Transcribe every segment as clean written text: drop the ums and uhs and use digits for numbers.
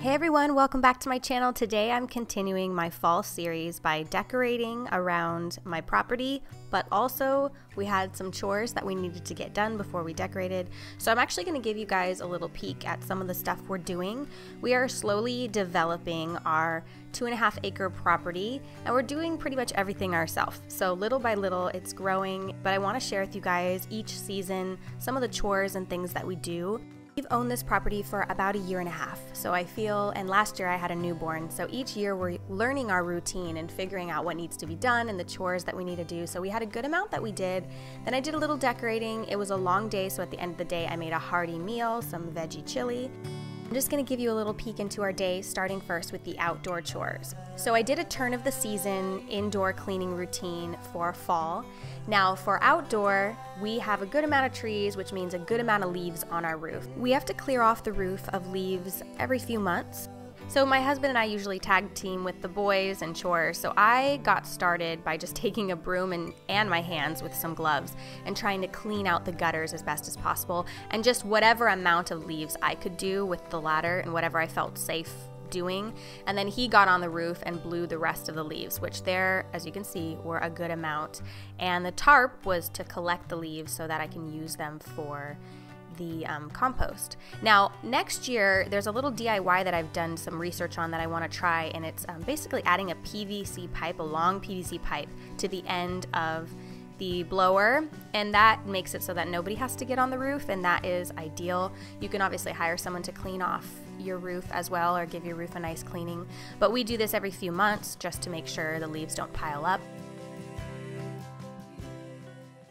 Hey everyone, welcome back to my channel. Today I'm continuing my fall series by decorating around my property, but also we had some chores that we needed to get done before we decorated. So I'm actually going to give you guys a little peek at some of the stuff we're doing. We are slowly developing our 2.5 acre property and we're doing pretty much everything ourselves. So little by little it's growing, but I want to share with you guys each season some of the chores and things that we do. We've owned this property for about a year and a half, so I feel, and last year I had a newborn, so each year we're learning our routine and figuring out what needs to be done and the chores that we need to do. So we had a good amount that we did. Then I did a little decorating. It was a long day, so at the end of the day I made a hearty meal, some veggie chili. I'm just going to give you a little peek into our day, starting first with the outdoor chores. So I did a turn of the season indoor cleaning routine for fall. Now for outdoor, we have a good amount of trees, which means a good amount of leaves on our roof. We have to clear off the roof of leaves every few months. So my husband and I usually tag team with the boys and chores. So I got started by just taking a broom and my hands with some gloves and trying to clean out the gutters as best as possible, and just whatever amount of leaves I could do with the ladder and whatever I felt safe doing. And then he got on the roof and blew the rest of the leaves, which there, as you can see, were a good amount. And the tarp was to collect the leaves so that I can use them for the compost. Now next year there's a little DIY that I've done some research on that I want to try, and it's basically adding a PVC pipe, a long PVC pipe, to the end of the blower, and that makes it so that nobody has to get on the roof, and that is ideal. You can obviously hire someone to clean off your roof as well, or give your roof a nice cleaning, but we do this every few months just to make sure the leaves don't pile up.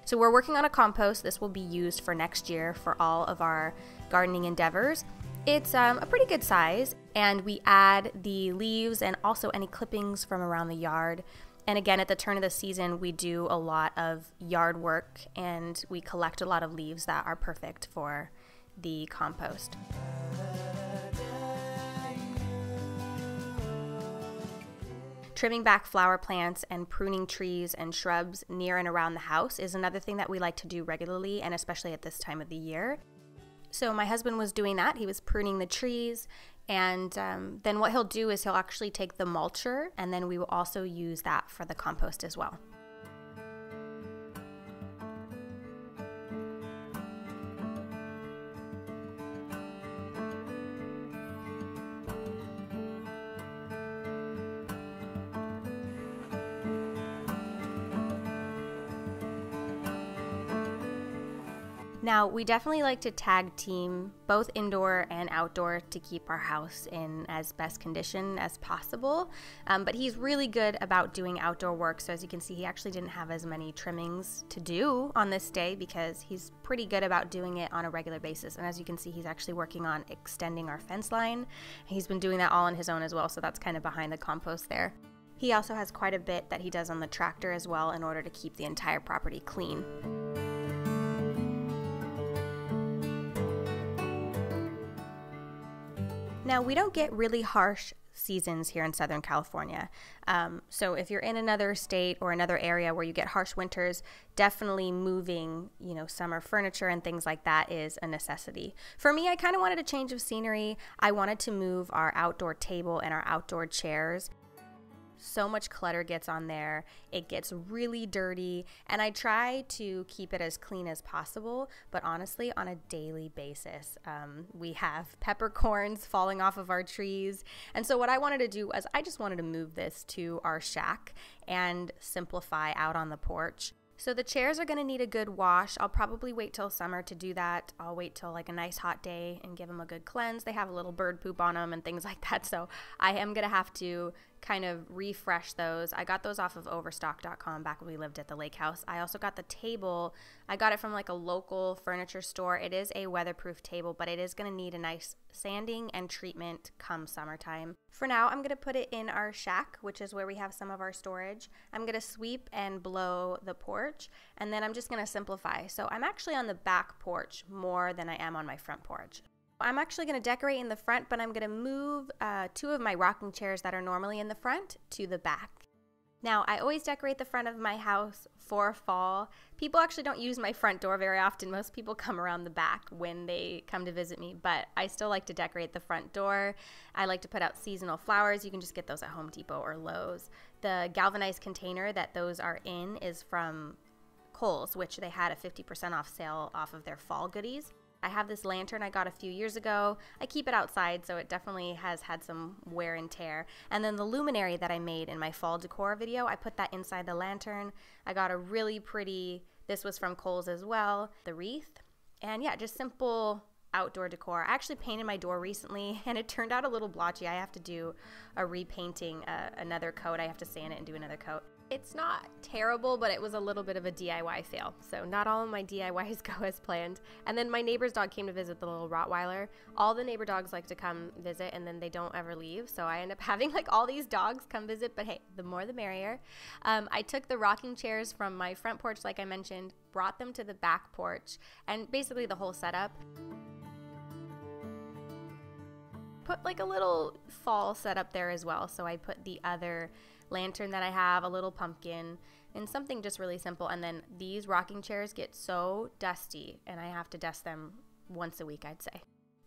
So we're working on a compost. This will be used for next year for all of our gardening endeavors. It's a pretty good size, and we add the leaves and also any clippings from around the yard. And again, at the turn of the season, we do a lot of yard work and we collect a lot of leaves that are perfect for the compost. Trimming back flower plants and pruning trees and shrubs near and around the house is another thing that we like to do regularly, and especially at this time of the year. So my husband was doing that. He was pruning the trees, and then what he'll do is he'll actually take the mulcher, and then we will also use that for the compost as well. Now, we definitely like to tag team both indoor and outdoor to keep our house in as best condition as possible, but he's really good about doing outdoor work. So as you can see, he actually didn't have as many trimmings to do on this day because he's pretty good about doing it on a regular basis. And as you can see, he's actually working on extending our fence line. He's been doing that all on his own as well, so that's kind of behind the compost there. He also has quite a bit that he does on the tractor as well in order to keep the entire property clean. Now, we don't get really harsh seasons here in Southern California. So if you're in another state or another area where you get harsh winters, definitely moving, summer furniture and things like that is a necessity. For me, I kind of wanted a change of scenery. I wanted to move our outdoor table and our outdoor chairs. So much clutter gets on there, it gets really dirty, and I try to keep it as clean as possible, but honestly on a daily basis. We have peppercorns falling off of our trees, and so what I wanted to do was I just wanted to move this to our shack and simplify out on the porch. So the chairs are going to need a good wash. I'll probably wait till summer to do that. I'll wait till like a nice hot day and give them a good cleanse. They have a little bird poop on them and things like that, so I am going to have to kind of refresh those. I got those off of overstock.com back when we lived at the lake house. I also got the table. I got it from like a local furniture store. It is a weatherproof table, but it is going to need a nice sanding and treatment come summertime. For now, I'm going to put it in our shack, which is where we have some of our storage. I'm going to sweep and blow the porch, and then I'm just going to simplify. So I'm actually on the back porch more than I am on my front porch. I'm actually going to decorate in the front, but I'm going to move 2 of my rocking chairs that are normally in the front to the back. Now, I always decorate the front of my house for fall. People actually don't use my front door very often. Most people come around the back when they come to visit me, but I still like to decorate the front door. I like to put out seasonal flowers. You can just get those at Home Depot or Lowe's. The galvanized container that those are in is from Kohls, which they had a 50% off sale off of their fall goodies. I have this lantern I got a few years ago. I keep it outside, so it definitely has had some wear and tear. And then the luminary that I made in my fall decor video, I put that inside the lantern. I got a really pretty, this was from Kohls as well, the wreath. And yeah, just simple outdoor decor. I actually painted my door recently and it turned out a little blotchy. I have to do a repainting, another coat. I have to sand it and do another coat. It's not terrible, but it was a little bit of a DIY fail. So not all of my DIYs go as planned. And then my neighbor's dog came to visit, the little Rottweiler. All the neighbor dogs like to come visit and then they don't ever leave. So I end up having like all these dogs come visit, but hey, the more the merrier. I took the rocking chairs from my front porch, like I mentioned, brought them to the back porch and basically the whole setup. Put like a little fall setup there as well. So I put the other lantern that I have, a little pumpkin, and something just really simple. And then these rocking chairs get so dusty and I have to dust them once a week, I'd say.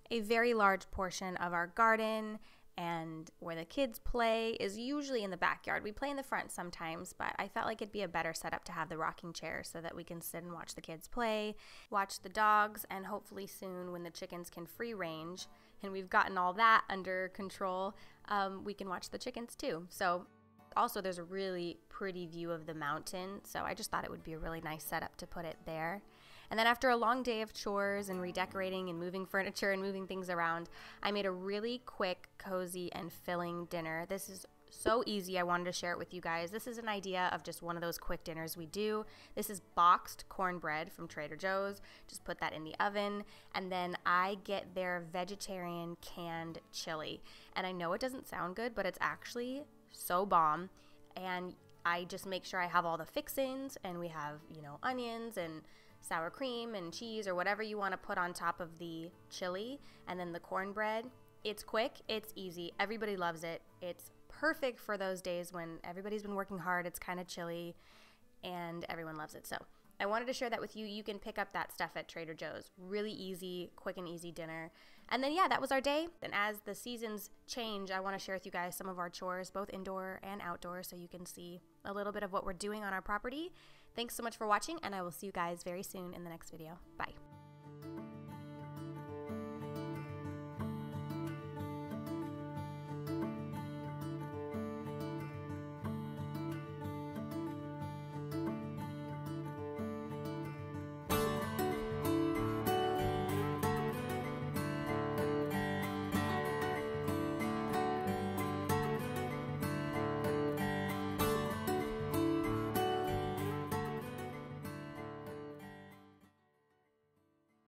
A very large portion of our garden and where the kids play is usually in the backyard. We play in the front sometimes, but I felt like it'd be a better setup to have the rocking chair so that we can sit and watch the kids play, watch the dogs, and hopefully soon when the chickens can free range and we've gotten all that under control, we can watch the chickens too. So also there's a really pretty view of the mountain, so I just thought it would be a really nice setup to put it there. And then after a long day of chores and redecorating and moving furniture and moving things around, I made a really quick, cozy, and filling dinner. This is so easy. I wanted to share it with you guys. This is an idea of just one of those quick dinners we do. This is boxed cornbread from Trader Joe's. Just put that in the oven. And then I get their vegetarian canned chili. And I know it doesn't sound good, but it's actually so bomb. And I just make sure I have all the fixings, and we have, you know, onions and sour cream and cheese or whatever you want to put on top of the chili, and then the cornbread. It's quick, it's easy, everybody loves it. It's perfect for those days when everybody's been working hard, it's kind of chilly, and everyone loves it. So I wanted to share that with you. You can pick up that stuff at Trader Joe's. Really easy, quick and easy dinner. And then yeah, that was our day. And as the seasons change, I want to share with you guys some of our chores, both indoor and outdoor, so you can see a little bit of what we're doing on our property. Thanks so much for watching, and I will see you guys very soon in the next video. Bye.